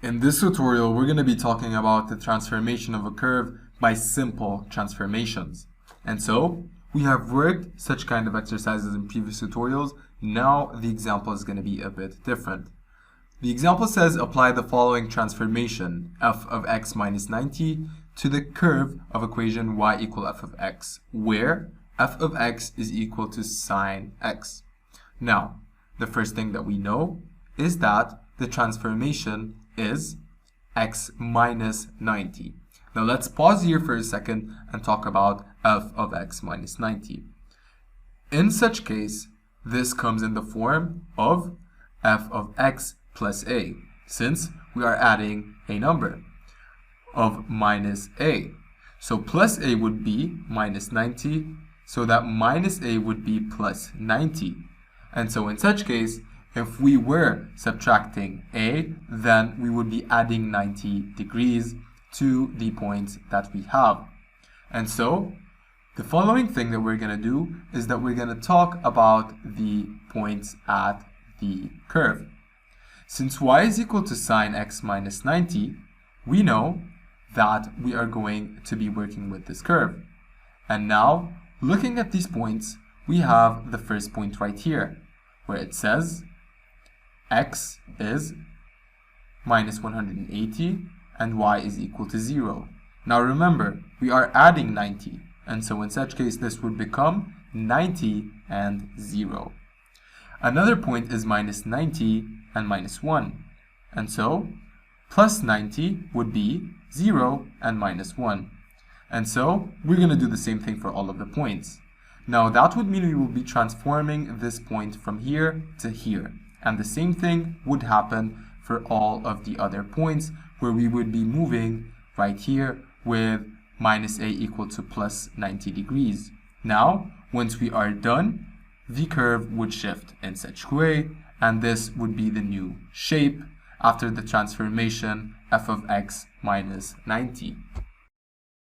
In this tutorial, we're going to be talking about the transformation of a curve by simple transformations. And so, we have worked such kind of exercises in previous tutorials. Now, the example is going to be a bit different. The example says apply the following transformation, f of x minus 90, to the curve of equation y equal f of x, where f of x is equal to sine x. Now, the first thing that we know is that the transformation is x minus 90. Now let's pause here for a second and talk about f of x minus 90. In such case, this comes in the form of f of x plus a, since we are adding a number of minus a. So plus a would be minus 90, so that minus a would be plus 90. And so in such case, if we were subtracting a, then we would be adding 90 degrees to the points that we have. And so the following thing that we're going to do is that we're going to talk about the points at the curve. Since y is equal to sine x minus 90, we know that we are going to be working with this curve. And now, looking at these points, we have the first point right here, where it says x is minus 180 and y is equal to 0. Now remember, we are adding 90, and so in such case this would become 90 and 0. Another point is minus 90 and minus 1, and so plus 90 would be 0 and minus 1. And so we're going to do the same thing for all of the points. Now that would mean we will be transforming this point from here to here. And the same thing would happen for all of the other points, where we would be moving right here with minus a equal to plus 90 degrees. Now, once we are done, the curve would shift in such a way, and this would be the new shape after the transformation f of x minus 90.